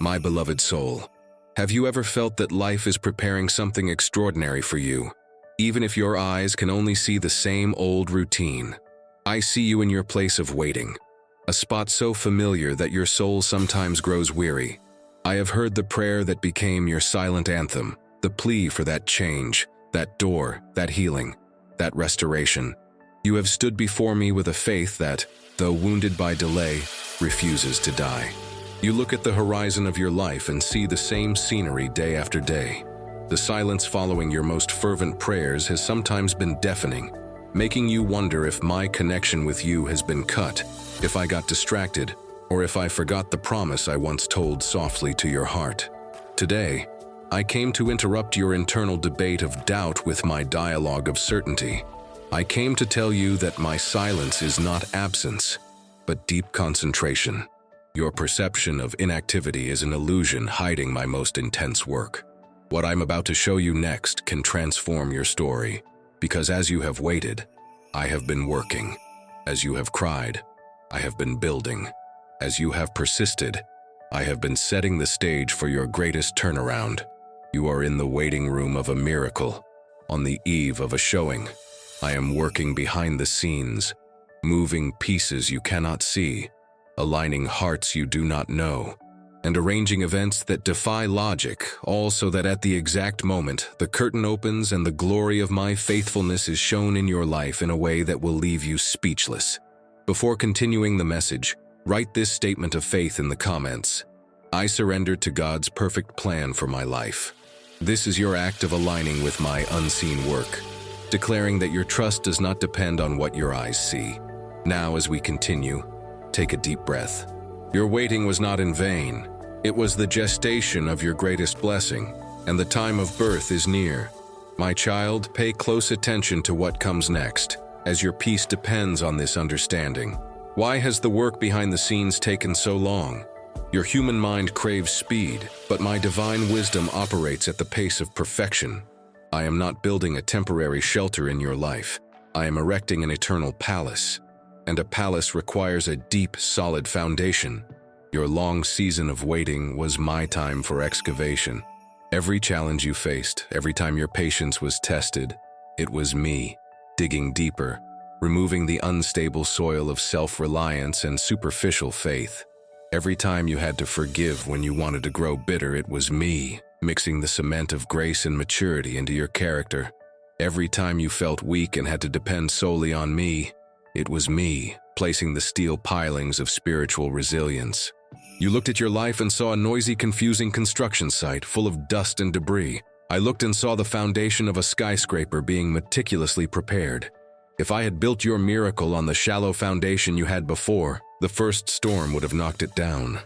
My beloved soul, have you ever felt that life is preparing something extraordinary for you, even if your eyes can only see the same old routine? I see you in your place of waiting, a spot so familiar that your soul sometimes grows weary. I have heard the prayer that became your silent anthem, the plea for that change, that door, that healing, that restoration. You have stood before me with a faith that, though wounded by delay, refuses to die. You look at the horizon of your life and see the same scenery day after day. The silence following your most fervent prayers has sometimes been deafening, making you wonder if my connection with you has been cut, if I got distracted, or if I forgot the promise I once told softly to your heart. Today, I came to interrupt your internal debate of doubt with my dialogue of certainty. I came to tell you that my silence is not absence, but deep concentration. Your perception of inactivity is an illusion hiding my most intense work. What I'm about to show you next can transform your story, because as you have waited, I have been working. As you have cried, I have been building. As you have persisted, I have been setting the stage for your greatest turnaround. You are in the waiting room of a miracle, on the eve of a showing. I am working behind the scenes, moving pieces you cannot see, aligning hearts you do not know, and arranging events that defy logic, all so that at the exact moment, the curtain opens and the glory of my faithfulness is shown in your life in a way that will leave you speechless. Before continuing the message, write this statement of faith in the comments. I surrender to God's perfect plan for my life. This is your act of aligning with my unseen work, declaring that your trust does not depend on what your eyes see. Now, as we continue, take a deep breath. Your waiting was not in vain. It was the gestation of your greatest blessing, and the time of birth is near. My child, pay close attention to what comes next, as your peace depends on this understanding. Why has the work behind the scenes taken so long? Your human mind craves speed, but my divine wisdom operates at the pace of perfection. I am not building a temporary shelter in your life. I am erecting an eternal palace. And a palace requires a deep, solid foundation. Your long season of waiting was my time for excavation. Every challenge you faced, every time your patience was tested, it was me, digging deeper, removing the unstable soil of self-reliance and superficial faith. Every time you had to forgive when you wanted to grow bitter, it was me, mixing the cement of grace and maturity into your character. Every time you felt weak and had to depend solely on me, it was me, placing the steel pilings of spiritual resilience. You looked at your life and saw a noisy, confusing construction site full of dust and debris. I looked and saw the foundation of a skyscraper being meticulously prepared. If I had built your miracle on the shallow foundation you had before, the first storm would have knocked it down.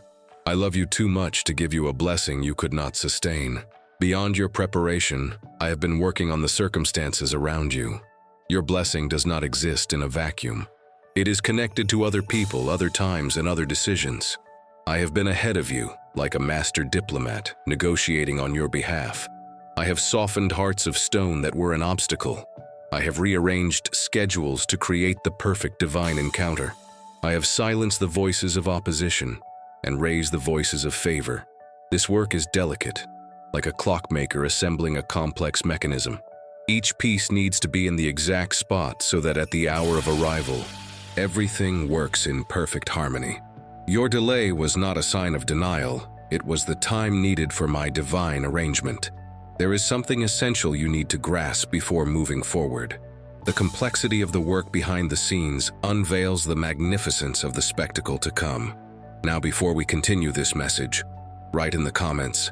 I love you too much to give you a blessing you could not sustain. Beyond your preparation, I have been working on the circumstances around you. Your blessing does not exist in a vacuum. It is connected to other people, other times, and other decisions. I have been ahead of you, like a master diplomat, negotiating on your behalf. I have softened hearts of stone that were an obstacle. I have rearranged schedules to create the perfect divine encounter. I have silenced the voices of opposition and raised the voices of favor. This work is delicate, like a clockmaker assembling a complex mechanism. Each piece needs to be in the exact spot so that at the hour of arrival, everything works in perfect harmony. Your delay was not a sign of denial, it was the time needed for my divine arrangement. There is something essential you need to grasp before moving forward. The complexity of the work behind the scenes unveils the magnificence of the spectacle to come. Now, before we continue this message, write in the comments,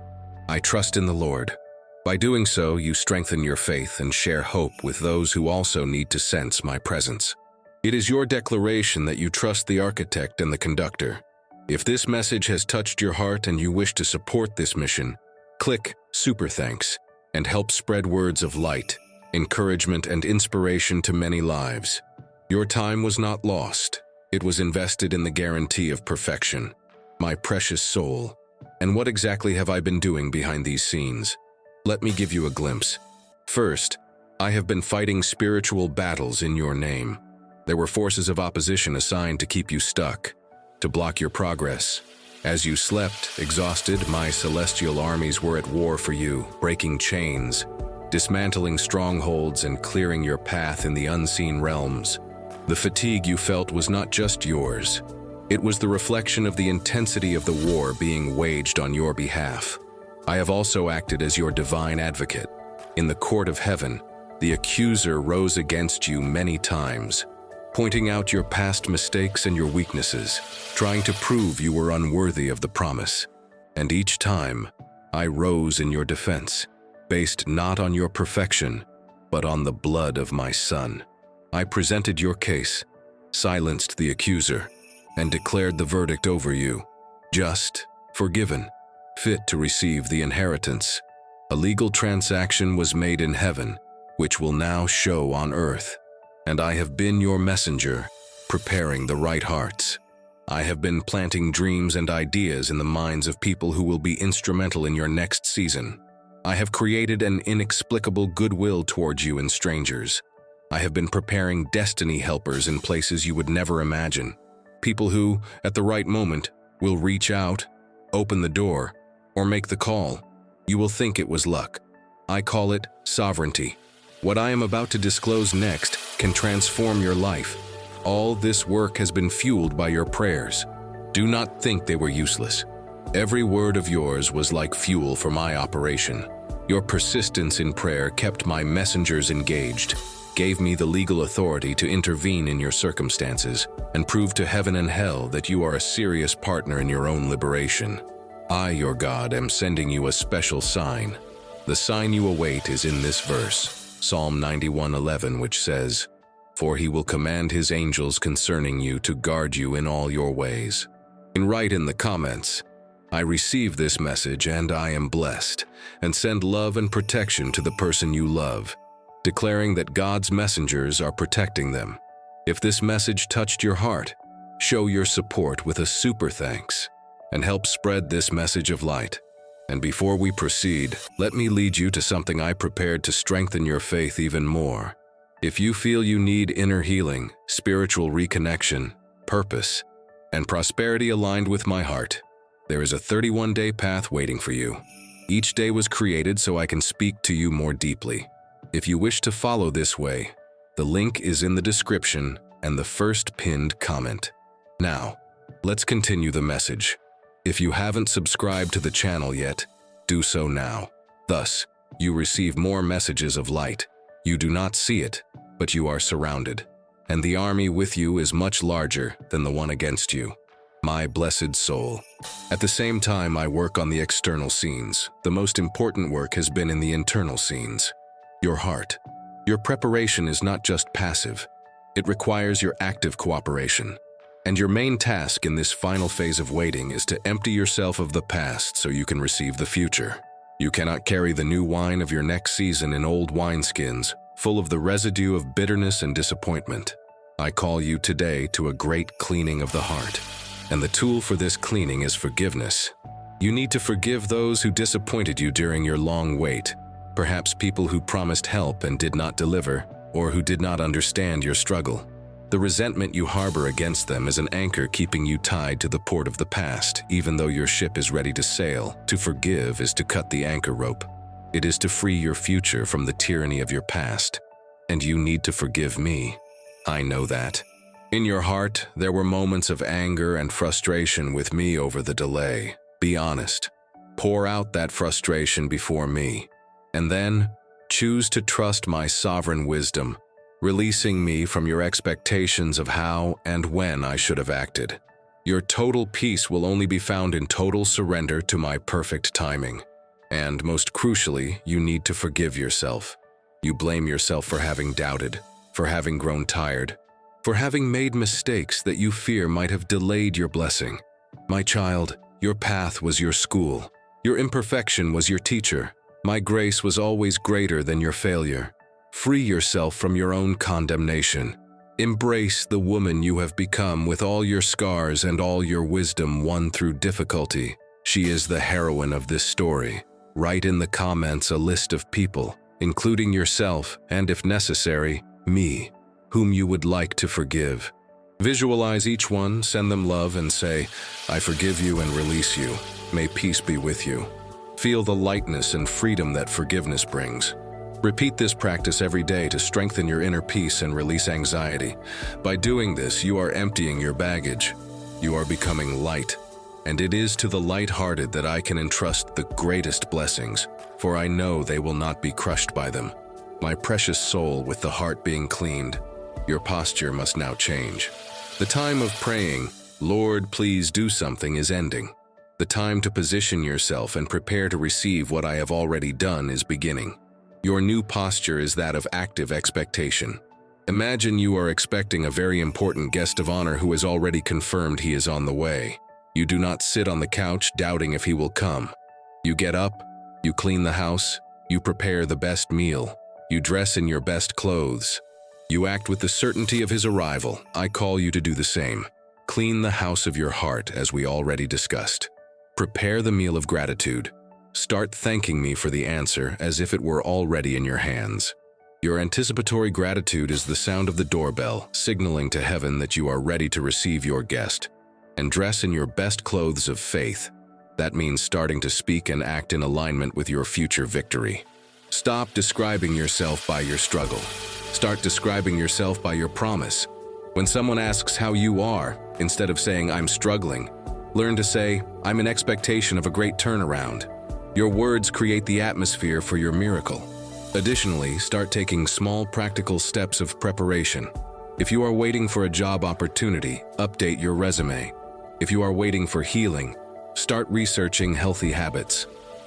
I trust in the Lord. By doing so, you strengthen your faith and share hope with those who also need to sense my presence. It is your declaration that you trust the architect and the conductor. If this message has touched your heart and you wish to support this mission, click Super Thanks and help spread words of light, encouragement, and inspiration to many lives. Your time was not lost. It was invested in the guarantee of perfection. My precious soul, and what exactly have I been doing behind these scenes? Let me give you a glimpse. First, I have been fighting spiritual battles in your name. There were forces of opposition assigned to keep you stuck, to block your progress, As you slept, exhausted, my celestial armies were at war for you, breaking chains, dismantling strongholds and clearing your path in the unseen realms. The fatigue you felt was not just yours. It was the reflection of the intensity of the war being waged on your behalf. I have also acted as your divine advocate. In the court of heaven, the accuser rose against you many times, pointing out your past mistakes and your weaknesses, trying to prove you were unworthy of the promise. And each time, I rose in your defense, based not on your perfection, but on the blood of my Son. I presented your case, silenced the accuser, and declared the verdict over you: just, forgiven, fit to receive the inheritance. A legal transaction was made in heaven, which will now show on earth. And I have been your messenger, preparing the right hearts. I have been planting dreams and ideas in the minds of people who will be instrumental in your next season. I have created an inexplicable goodwill towards you and strangers. I have been preparing destiny helpers in places you would never imagine. People who, at the right moment, will reach out, open the door, or make the call. You will think it was luck. I call it sovereignty. What I am about to disclose next can transform your life. All this work has been fueled by your prayers. Do not think they were useless. Every word of yours was like fuel for my operation. Your persistence in prayer kept my messengers engaged, gave me the legal authority to intervene in your circumstances, and prove to heaven and hell that you are a serious partner in your own liberation. I, your God, am sending you a special sign. The sign you await is in this verse, Psalm 91:11, which says, "For he will command his angels concerning you to guard you in all your ways." And write in the comments, "I receive this message and I am blessed," and send love and protection to the person you love, declaring that God's messengers are protecting them. If this message touched your heart, show your support with a super thanks and help spread this message of light. And before we proceed, let me lead you to something I prepared to strengthen your faith even more. If you feel you need inner healing, spiritual reconnection, purpose, and prosperity aligned with my heart, there is a 31-day path waiting for you. Each day was created so I can speak to you more deeply. If you wish to follow this way, the link is in the description and the first pinned comment. Now, let's continue the message. If you haven't subscribed to the channel yet, do so now. Thus, you receive more messages of light. You do not see it, but you are surrounded. And the army with you is much larger than the one against you. My blessed soul. At the same time I work on the external scenes, the most important work has been in the internal scenes. Your heart. Your preparation is not just passive. It requires your active cooperation. And your main task in this final phase of waiting is to empty yourself of the past so you can receive the future. You cannot carry the new wine of your next season in old wineskins, full of the residue of bitterness and disappointment. I call you today to a great cleaning of the heart. And the tool for this cleaning is forgiveness. You need to forgive those who disappointed you during your long wait, perhaps people who promised help and did not deliver, or who did not understand your struggle. The resentment you harbor against them is an anchor keeping you tied to the port of the past, even though your ship is ready to sail. To forgive is to cut the anchor rope. It is to free your future from the tyranny of your past. And you need to forgive me. I know that. In your heart, there were moments of anger and frustration with me over the delay. Be honest. Pour out that frustration before me. And then, choose to trust my sovereign wisdom, releasing me from your expectations of how and when I should have acted. Your total peace will only be found in total surrender to my perfect timing. And most crucially, you need to forgive yourself. You blame yourself for having doubted, for having grown tired, for having made mistakes that you fear might have delayed your blessing. My child, your path was your school. Your imperfection was your teacher. My grace was always greater than your failure. Free yourself from your own condemnation. Embrace the woman you have become with all your scars and all your wisdom won through difficulty. She is the heroine of this story. Write in the comments a list of people, including yourself and, if necessary, me, whom you would like to forgive. Visualize each one, send them love, and say, "I forgive you and release you. May peace be with you." Feel the lightness and freedom that forgiveness brings. Repeat this practice every day to strengthen your inner peace and release anxiety. By doing this, you are emptying your baggage. You are becoming light. And it is to the light-hearted that I can entrust the greatest blessings, for I know they will not be crushed by them. My precious soul, with the heart being cleaned, your posture must now change. The time of praying, "Lord, please do something," is ending. The time to position yourself and prepare to receive what I have already done is beginning. Your new posture is that of active expectation. Imagine you are expecting a very important guest of honor who has already confirmed he is on the way. You do not sit on the couch doubting if he will come. You get up, you clean the house, you prepare the best meal, you dress in your best clothes. You act with the certainty of his arrival. I call you to do the same. Clean the house of your heart, as we already discussed. Prepare the meal of gratitude. Start thanking me for the answer as if it were already in your hands. Your anticipatory gratitude is the sound of the doorbell, signaling to heaven that you are ready to receive your guest. And dress in your best clothes of faith. That means starting to speak and act in alignment with your future victory. Stop describing yourself by your struggle. Start describing yourself by your promise. When someone asks how you are, instead of saying, "I'm struggling," learn to say, "I'm in expectation of a great turnaround." Your words create the atmosphere for your miracle. Additionally, start taking small practical steps of preparation. If you are waiting for a job opportunity, update your resume. If you are waiting for healing, start researching healthy habits.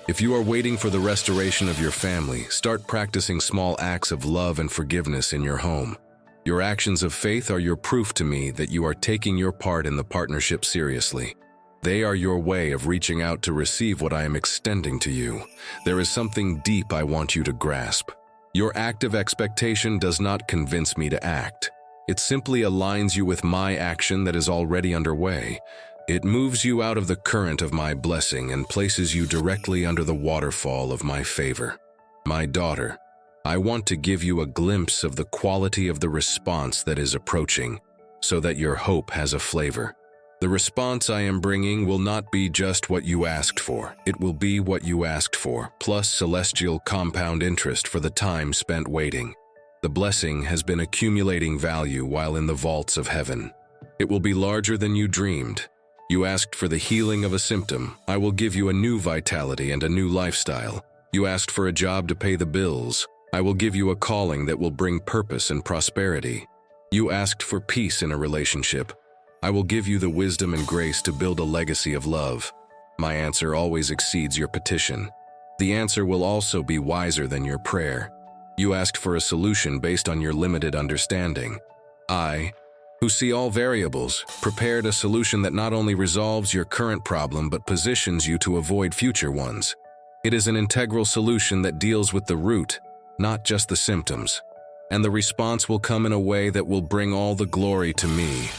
If you are waiting for the restoration of your family, start practicing small acts of love and forgiveness in your home. Your actions of faith are your proof to me that you are taking your part in the partnership seriously. They are your way of reaching out to receive what I am extending to you. There is something deep I want you to grasp. Your active expectation does not convince me to act. It simply aligns you with my action that is already underway. It moves you out of the current of my blessing and places you directly under the waterfall of my favor. My daughter, I want to give you a glimpse of the quality of the response that is approaching, so that your hope has a flavor. The response I am bringing will not be just what you asked for. It will be what you asked for, plus celestial compound interest for the time spent waiting. The blessing has been accumulating value while in the vaults of heaven. It will be larger than you dreamed. You asked for the healing of a symptom. I will give you a new vitality and a new lifestyle. You asked for a job to pay the bills. I will give you a calling that will bring purpose and prosperity. You asked for peace in a relationship. I will give you the wisdom and grace to build a legacy of love. My answer always exceeds your petition. The answer will also be wiser than your prayer. You asked for a solution based on your limited understanding. I, who see all variables, prepared a solution that not only resolves your current problem but positions you to avoid future ones. It is an integral solution that deals with the root, not just the symptoms. And the response will come in a way that will bring all the glory to me.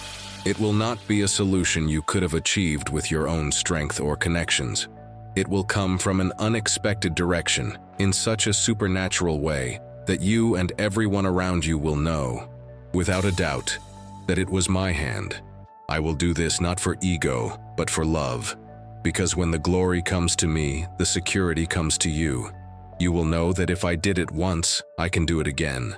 It will not be a solution you could have achieved with your own strength or connections. It will come from an unexpected direction, in such a supernatural way, that you and everyone around you will know, without a doubt, that it was my hand. I will do this not for ego, but for love. Because when the glory comes to me, the security comes to you. You will know that if I did it once, I can do it again.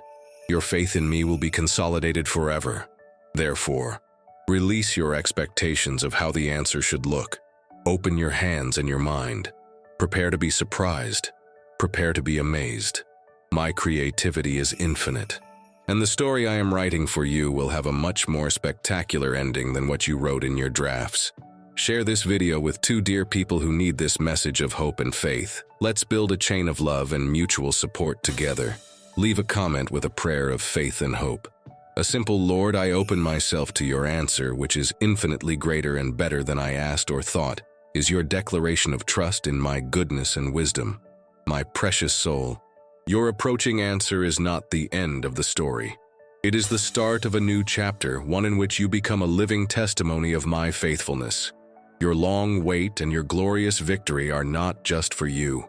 Your faith in me will be consolidated forever. Therefore, release your expectations of how the answer should look. Open your hands and your mind. Prepare to be surprised. Prepare to be amazed. My creativity is infinite. And the story I am writing for you will have a much more spectacular ending than what you wrote in your drafts. Share this video with 2 dear people who need this message of hope and faith. Let's build a chain of love and mutual support together. Leave a comment with a prayer of faith and hope. A simple "Lord, I open myself to your answer, which is infinitely greater and better than I asked or thought," is your declaration of trust in my goodness and wisdom. My precious soul, your approaching answer is not the end of the story. It is the start of a new chapter, one in which you become a living testimony of my faithfulness. Your long wait and your glorious victory are not just for you.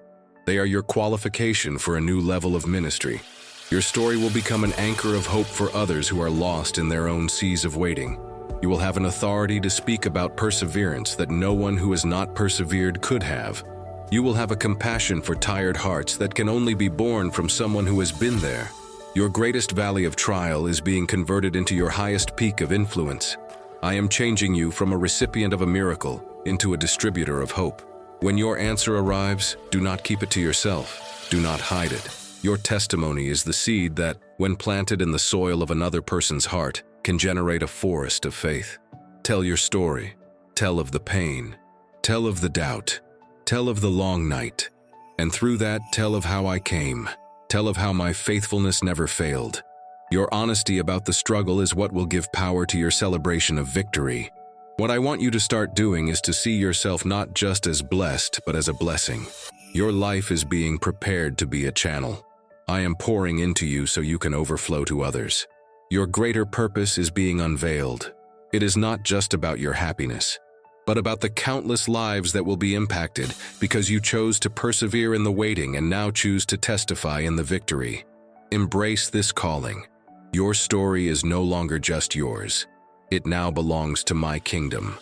They are your qualification for a new level of ministry. Your story will become an anchor of hope for others who are lost in their own seas of waiting. You will have an authority to speak about perseverance that no one who has not persevered could have. You will have a compassion for tired hearts that can only be born from someone who has been there. Your greatest valley of trial is being converted into your highest peak of influence. I am changing you from a recipient of a miracle into a distributor of hope. When your answer arrives, do not keep it to yourself. Do not hide it. Your testimony is the seed that, when planted in the soil of another person's heart, can generate a forest of faith. Tell your story. Tell of the pain. Tell of the doubt. Tell of the long night. And through that, tell of how I came. Tell of how my faithfulness never failed. Your honesty about the struggle is what will give power to your celebration of victory. What I want you to start doing is to see yourself not just as blessed, but as a blessing. Your life is being prepared to be a channel. I am pouring into you so you can overflow to others. Your greater purpose is being unveiled. It is not just about your happiness, but about the countless lives that will be impacted because you chose to persevere in the waiting and now choose to testify in the victory. Embrace this calling. Your story is no longer just yours. It now belongs to my kingdom,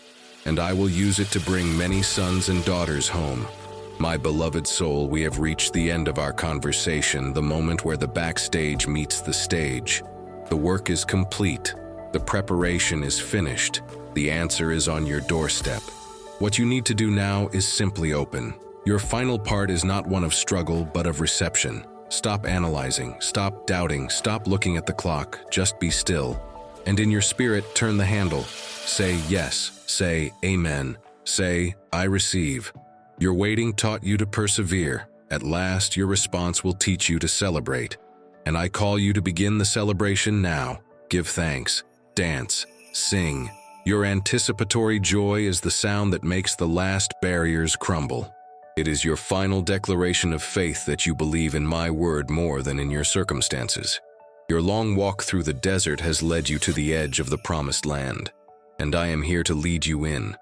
and I will use it to bring many sons and daughters home. My beloved soul, we have reached the end of our conversation, the moment where the backstage meets the stage. The work is complete. The preparation is finished. The answer is on your doorstep. What you need to do now is simply open. Your final part is not one of struggle, but of reception. Stop analyzing, stop doubting, stop looking at the clock, just be still. And in your spirit, turn the handle. Say yes, say amen, say I receive. Your waiting taught you to persevere. At last, your response will teach you to celebrate. And I call you to begin the celebration now. Give thanks, dance, sing. Your anticipatory joy is the sound that makes the last barriers crumble. It is your final declaration of faith that you believe in my word more than in your circumstances. Your long walk through the desert has led you to the edge of the promised land, and I am here to lead you in.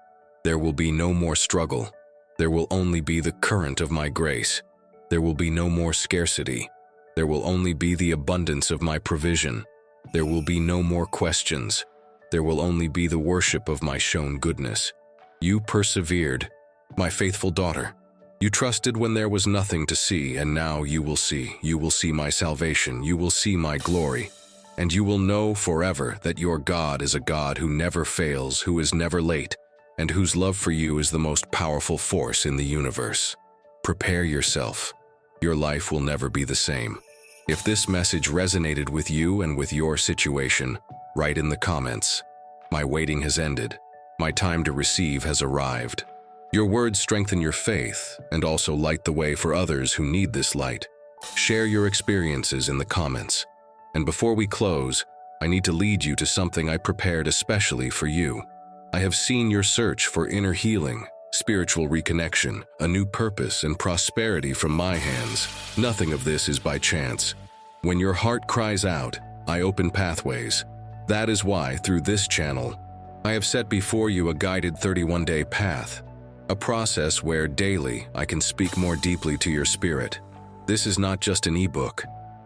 There will be no more struggle. There will only be the current of my grace. There will be no more scarcity. There will only be the abundance of my provision. There will be no more questions. There will only be the worship of my shown goodness. You persevered, my faithful daughter. You trusted when there was nothing to see, and now you will see. You will see my salvation. You will see my glory. And you will know forever that your God is a God who never fails, who is never late, and whose love for you is the most powerful force in the universe. Prepare yourself. Your life will never be the same. If this message resonated with you and with your situation, write in the comments, "My waiting has ended. My time to receive has arrived." Your words strengthen your faith and also light the way for others who need this light. Share your experiences in the comments. And before we close, I need to lead you to something I prepared especially for you. I have seen your search for inner healing, spiritual reconnection, a new purpose, and prosperity from my hands. Nothing of this is by chance. When your heart cries out, I open pathways. That is why, through this channel, I have set before you a guided 31-day path. A process where daily I can speak more deeply to your spirit. This is not just an ebook.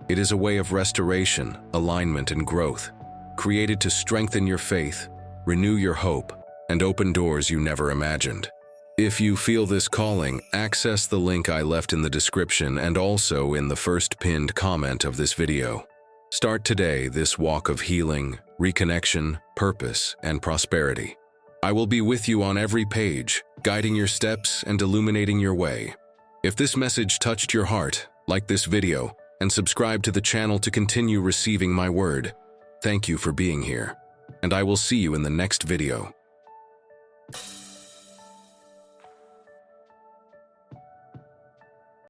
It is a way of restoration, alignment, and growth, created to strengthen your faith, renew your hope, and open doors you never imagined. If you feel this calling, access the link I left in the description and also in the first pinned comment of this video. Start today this walk of healing, reconnection, purpose, and prosperity. I will be with you on every page, guiding your steps and illuminating your way. If this message touched your heart, like this video and subscribe to the channel to continue receiving my word. Thank you for being here, and I will see you in the next video.